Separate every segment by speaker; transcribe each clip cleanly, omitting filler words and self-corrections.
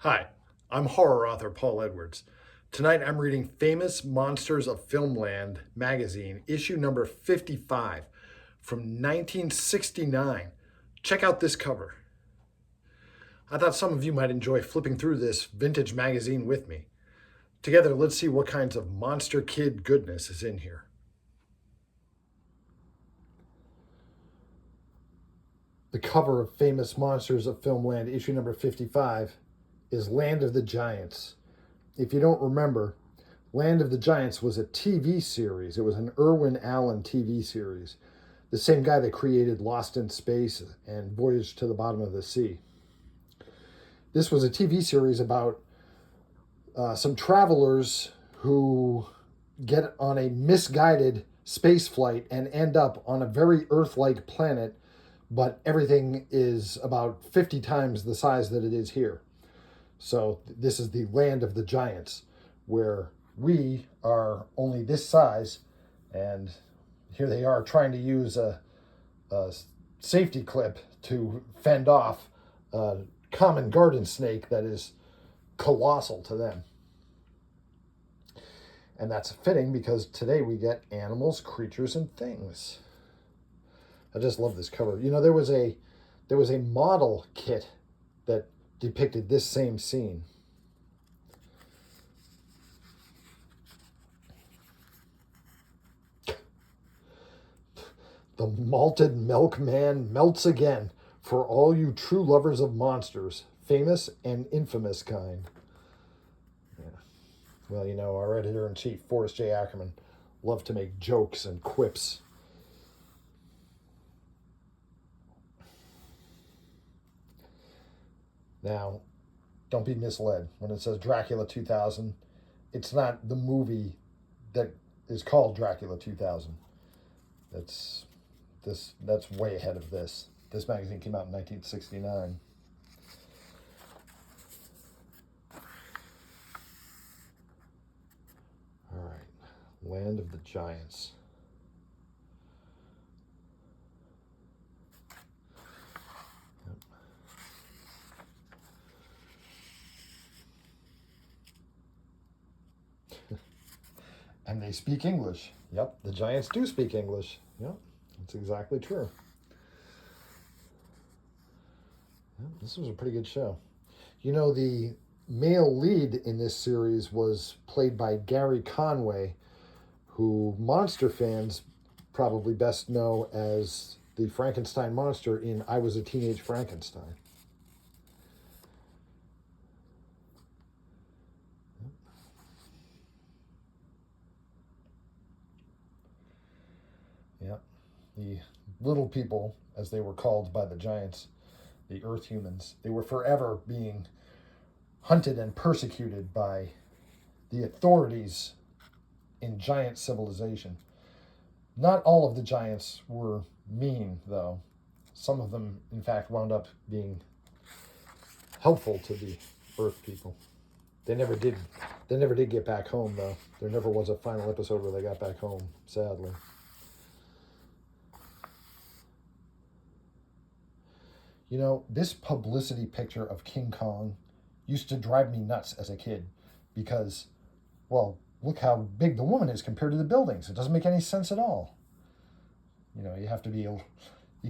Speaker 1: Hi, I'm horror author Paul Edwards. Tonight I'm reading Famous Monsters of Filmland magazine, issue number 55 from 1969. Check out this cover. I thought some of you might enjoy flipping through this vintage magazine with me. Together, let's see what kinds of monster kid goodness is in here. The cover of Famous Monsters of Filmland, issue number 55, is Land of the Giants. If you don't remember, Land of the Giants was a TV series. It was an Irwin Allen TV series. The same guy that created Lost in Space and Voyage to the Bottom of the Sea. This was a TV series about some travelers who get on a misguided space flight and end up on a very Earth-like planet, but everything is about 50 times the size that it is here. So this is the Land of the Giants, where we are only this size, and here they are trying to use a safety clip to fend off a common garden snake that is colossal to them. And that's fitting because today we get animals, creatures, and things. I just love this cover. You know, there was a model kit that depicted this same scene. The malted milkman melts again for all you true lovers of monsters, famous and infamous kind. Yeah. Well, you know, our editor-in-chief, Forrest J. Ackerman, loved to make jokes and quips. Now, don't be misled. When it says Dracula 2000, it's not the movie that is called Dracula 2000. That's way ahead of this. This magazine came out in 1969. All right, Land of the Giants. And they speak English. Yep, the Giants do speak English. Yep, that's exactly true. Yep, this was a pretty good show. You know, the male lead in this series was played by Gary Conway, who monster fans probably best know as the Frankenstein monster in I Was a Teenage Frankenstein. Yeah, the little people, as they were called by the giants, the Earth humans, they were forever being hunted and persecuted by the authorities in giant civilization. Not all of the giants were mean, though. Some of them, in fact, wound up being helpful to the Earth people. They never did. They never did get back home, though. There never was a final episode where they got back home, sadly. You know, this publicity picture of King Kong used to drive me nuts as a kid because, well, look how big the woman is compared to the buildings. It doesn't make any sense at all. You know, you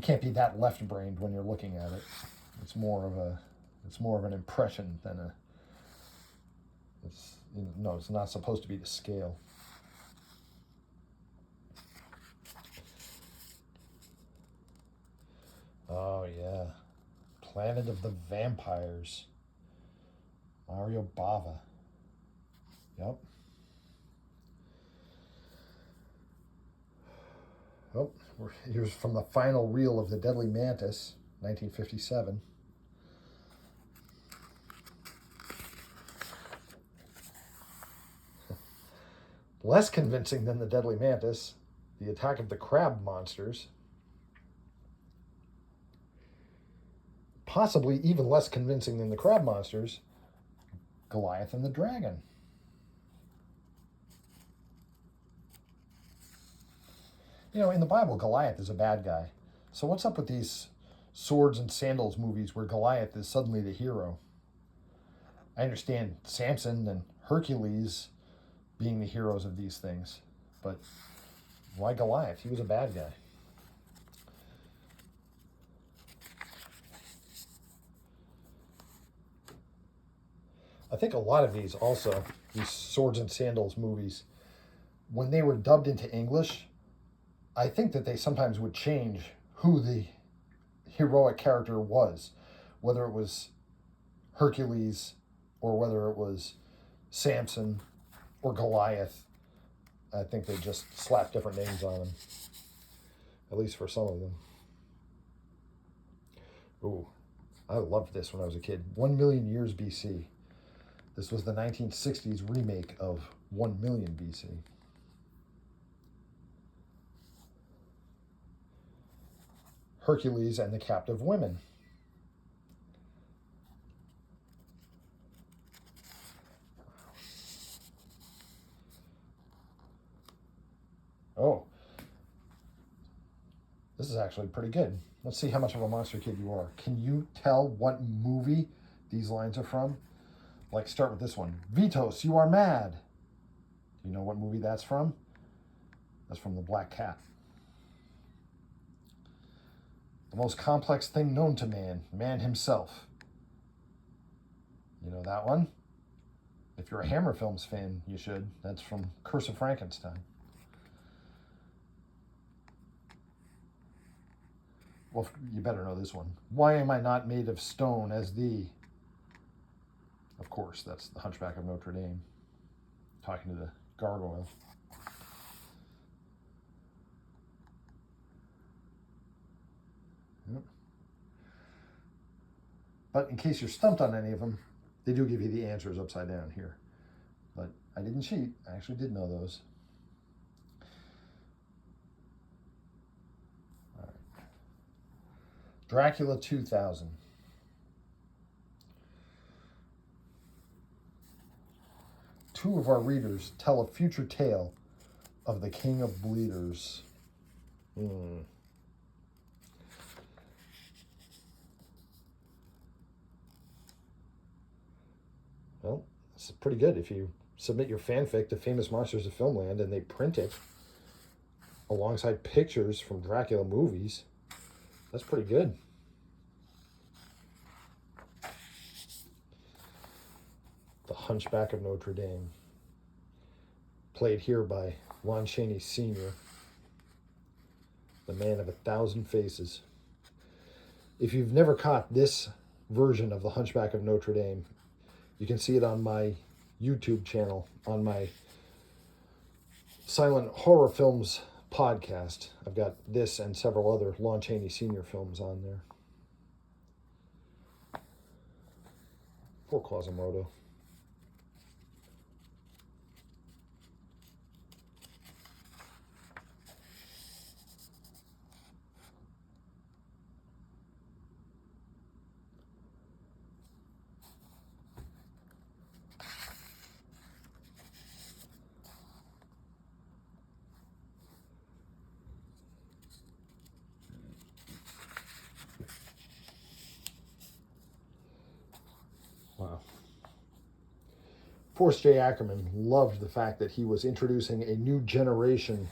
Speaker 1: can't be that left-brained when you're looking at it. It's more of an impression than it's not supposed to be the scale. Oh yeah, Planet of the Vampires. Mario Bava. Yep. Oh, here's from the final reel of The Deadly Mantis, 1957. Less convincing than The Deadly Mantis, The Attack of the Crab Monsters. Possibly even less convincing than the Crab Monsters, Goliath and the Dragon. You know, in the Bible, Goliath is a bad guy. So what's up with these swords and sandals movies where Goliath is suddenly the hero? I understand Samson and Hercules being the heroes of these things, but why Goliath? He was a bad guy. I think a lot of these also, these swords and sandals movies, when they were dubbed into English, I think that they sometimes would change who the heroic character was, whether it was Hercules or whether it was Samson or Goliath. I think they just slapped different names on them, at least for some of them. Ooh, I loved this when I was a kid. 1 million years BC. This was the 1960s remake of 1 million BC. Hercules and the Captive Women. Oh, this is actually pretty good. Let's see how much of a monster kid you are. Can you tell what movie these lines are from? Like, start with this one. Vitos, you are mad. Do you know what movie that's from? That's from The Black Cat. The most complex thing known to man, man himself. You know that one? If you're a Hammer Films fan, you should. That's from Curse of Frankenstein. Well, you better know this one. Why am I not made of stone as thee? Of course, that's the Hunchback of Notre Dame, talking to the gargoyle. Yep. But in case you're stumped on any of them, they do give you the answers upside down here. But I didn't cheat. I actually did know those. All right. Dracula 2000. Two of our readers tell a future tale of the King of Bleeders. Well, this is pretty good. If you submit your fanfic to Famous Monsters of Filmland and they print it alongside pictures from Dracula movies, that's pretty good. The Hunchback of Notre Dame, played here by Lon Chaney Sr., the man of 1,000 faces. If you've never caught this version of the Hunchback of Notre Dame, you can see it on my YouTube channel, on my Silent Horror Films podcast. I've got this and several other Lon Chaney Sr. films on there. Poor Quasimodo. Wow. Forrest J. Ackerman loved the fact that he was introducing a new generation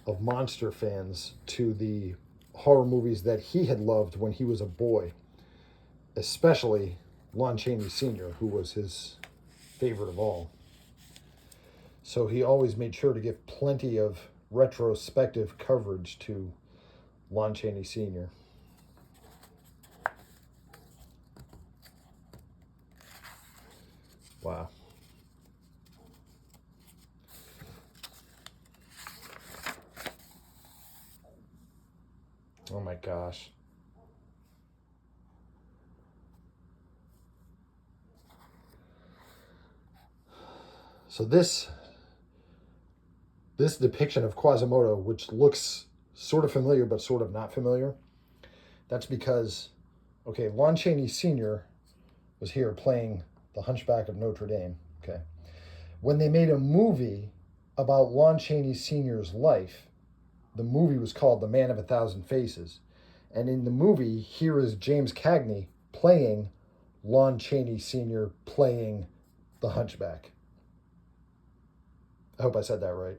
Speaker 1: of monster fans to the horror movies that he had loved when he was a boy, especially Lon Chaney Sr., who was his favorite of all. So he always made sure to give plenty of retrospective coverage to Lon Chaney Sr. Wow. Oh my gosh. So this depiction of Quasimodo, which looks sort of familiar but sort of not familiar, that's because, okay, Lon Chaney Sr. was here playing the Hunchback of Notre Dame. Okay. When they made a movie about Lon Chaney Sr.'s life, the movie was called The Man of 1,000 Faces. And in the movie, here is James Cagney playing Lon Chaney Sr. playing the Hunchback. I hope I said that right.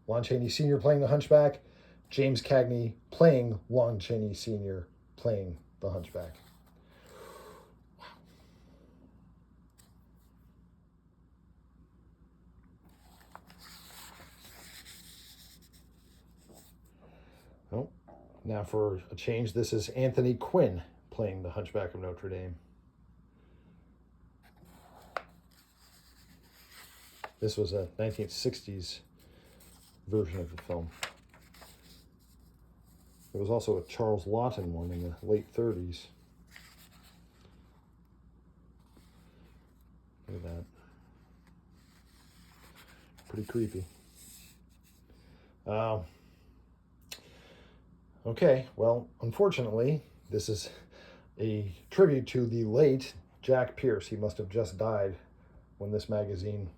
Speaker 1: Lon Chaney Sr. playing the Hunchback, James Cagney playing Lon Chaney Sr. playing the Hunchback. Oh, now for a change, this is Anthony Quinn playing the Hunchback of Notre Dame. This was a 1960s version of the film. There was also a Charles Laughton one in the late 30s. Look at that. Pretty creepy. Okay, well, unfortunately, this is a tribute to the late Jack Pierce. He must have just died when this magazine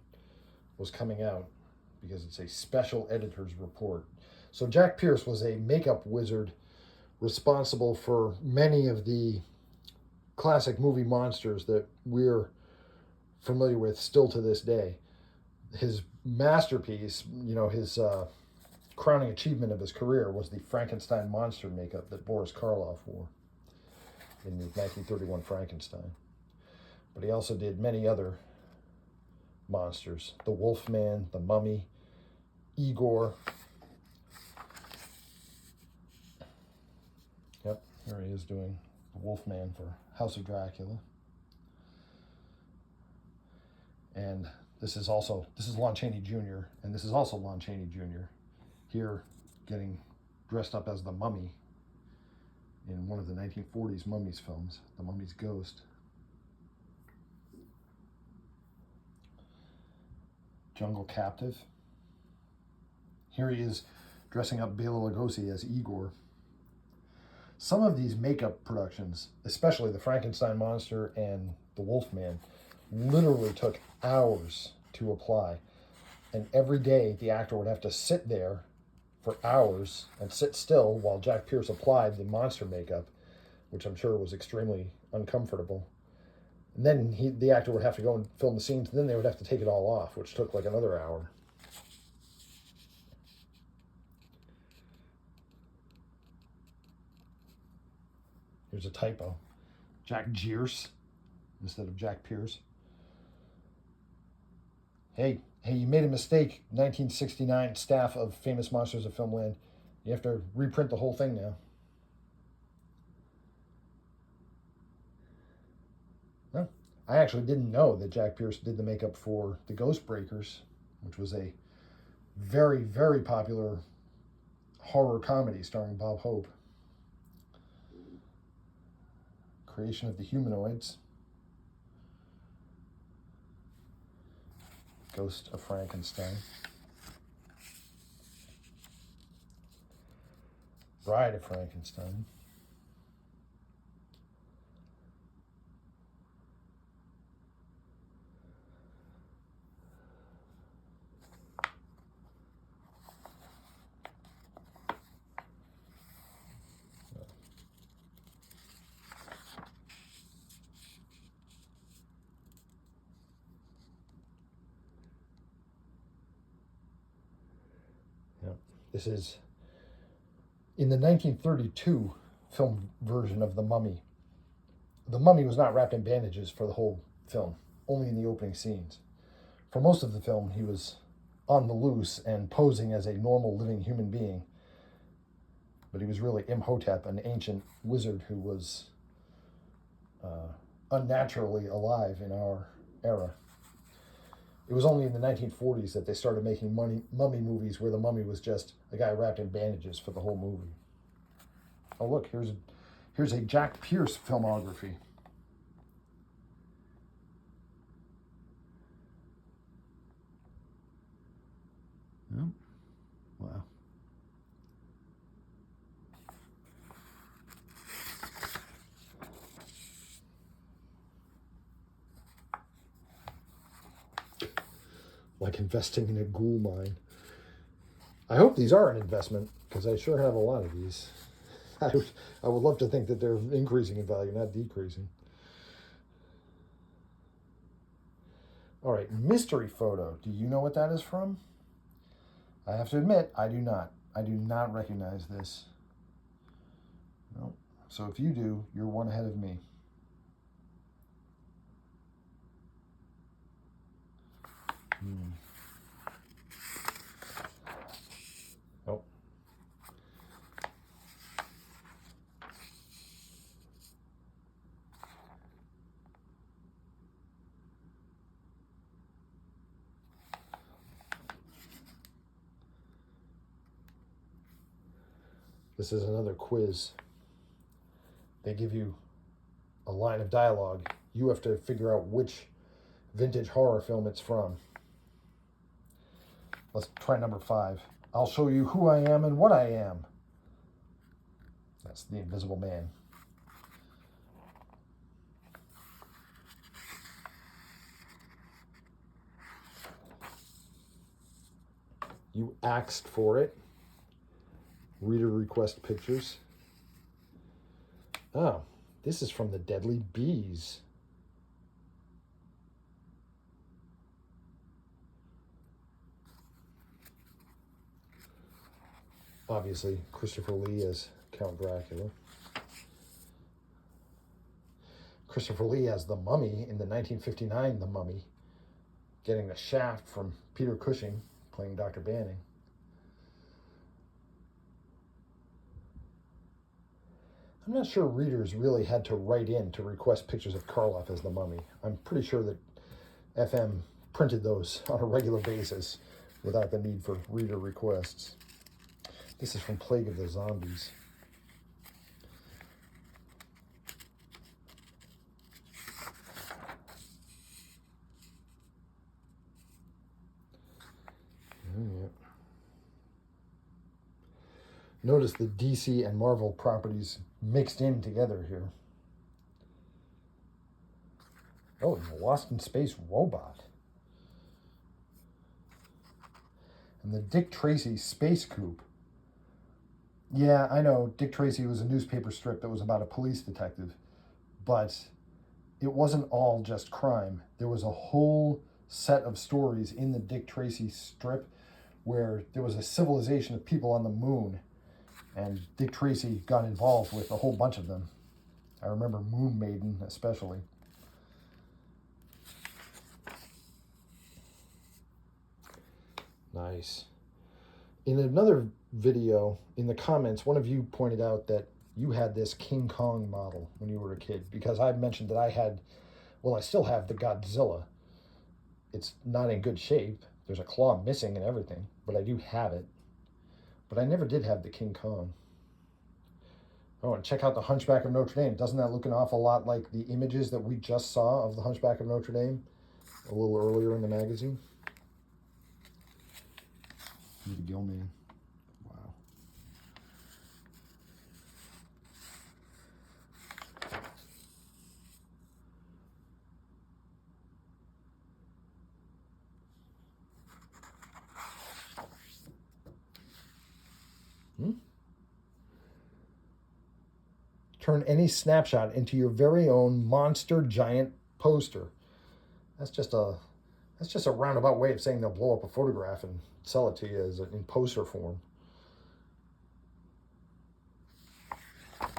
Speaker 1: was coming out, because it's a special editor's report. So Jack Pierce was a makeup wizard responsible for many of the classic movie monsters that we're familiar with still to this day. His masterpiece, his crowning achievement of his career was the Frankenstein monster makeup that Boris Karloff wore in the 1931 Frankenstein. But he also did many other monsters. The Wolfman, the Mummy, Igor. Yep, here he is doing the Wolfman for House of Dracula. And this is Lon Chaney Jr., and this is also Lon Chaney Jr. here getting dressed up as the Mummy in one of the 1940s Mummies films, The Mummy's Ghost. Jungle Captive. Here he is dressing up Bela Lugosi as Igor. Some of these makeup productions, especially the Frankenstein monster and the Wolfman, literally took hours to apply. And every day the actor would have to sit there for hours and sit still while Jack Pierce applied the monster makeup, which I'm sure was extremely uncomfortable. And then the actor would have to go and film the scenes, and then they would have to take it all off, which took like another hour. Here's a typo. Jack Jeers instead of Jack Pierce. Hey, you made a mistake, 1969 staff of Famous Monsters of Filmland. You have to reprint the whole thing now. Well, I actually didn't know that Jack Pierce did the makeup for The Ghost Breakers, which was a very, very popular horror comedy starring Bob Hope. Creation of the Humanoids. Ghost of Frankenstein. Bride of Frankenstein. This is in the 1932 film version of The Mummy. The Mummy was not wrapped in bandages for the whole film, only in the opening scenes. For most of the film, he was on the loose and posing as a normal living human being. But he was really Imhotep, an ancient wizard who was unnaturally alive in our era. It was only in the 1940s that they started making mummy movies where the mummy was just a guy wrapped in bandages for the whole movie. Oh, look, here's a Jack Pierce filmography. Oh, wow. Like investing in a ghoul mine. I hope these are an investment, because I sure have a lot of these. I would love to think that they're increasing in value, not decreasing. All right, mystery photo. Do you know what that is from? I have to admit, I do not. I do not recognize this. No. So if you do, you're one ahead of me. Oh. This is another quiz. They give you a line of dialogue. You have to figure out which vintage horror film it's from. Let's try number 5. I'll show you who I am and what I am. That's the Invisible Man. You asked for it. Reader request pictures. Oh, this is from the Deadly Bees. Obviously, Christopher Lee as Count Dracula. Christopher Lee as the Mummy in the 1959 The Mummy, getting the shaft from Peter Cushing, playing Dr. Banning. I'm not sure readers really had to write in to request pictures of Karloff as the Mummy. I'm pretty sure that FM printed those on a regular basis without the need for reader requests. This is from Plague of the Zombies. Yeah. Notice the DC and Marvel properties mixed in together here. Oh, and the Lost in Space robot. And the Dick Tracy Space Coupe. Yeah, I know Dick Tracy was a newspaper strip that was about a police detective, but it wasn't all just crime. There was a whole set of stories in the Dick Tracy strip where there was a civilization of people on the moon, and Dick Tracy got involved with a whole bunch of them. I remember Moon Maiden especially. Nice. In another video, in the comments, one of you pointed out that you had this King Kong model when you were a kid, because I mentioned that I had, well, I still have the Godzilla. It's not in good shape. There's a claw missing and everything, but I do have it. But I never did have the King Kong. Oh, and check out the Hunchback of Notre Dame. Doesn't that look an awful lot like the images that we just saw of the Hunchback of Notre Dame a little earlier in the magazine? The Gill Man. Wow. Turn any snapshot into your very own monster giant poster. That's just a roundabout way of saying they'll blow up a photograph and sell it to you in poster form. I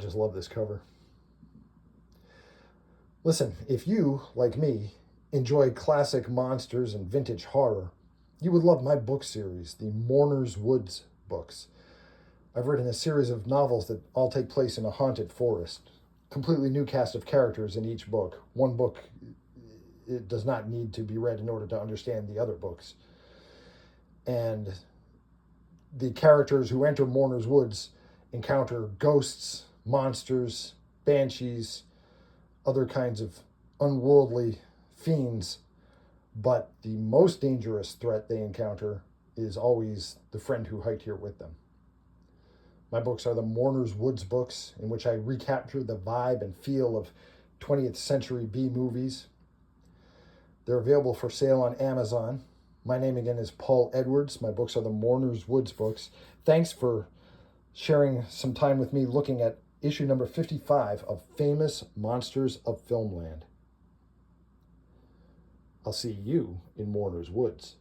Speaker 1: just love this cover. Listen, if you, like me, enjoy classic monsters and vintage horror, you would love my book series, the Mourner's Woods books. I've written a series of novels that all take place in a haunted forest. Completely new cast of characters in each book. One book, it does not need to be read in order to understand the other books. And the characters who enter Mourner's Woods encounter ghosts, monsters, banshees, other kinds of unworldly fiends. But the most dangerous threat they encounter is always the friend who hiked here with them. My books are the Mourner's Woods books, in which I recapture the vibe and feel of 20th century B movies. They're available for sale on Amazon. My name again is Paul Edwards. My books are the Mourner's Woods books. Thanks for sharing some time with me looking at issue number 55 of Famous Monsters of Filmland. I'll see you in Warner's Woods.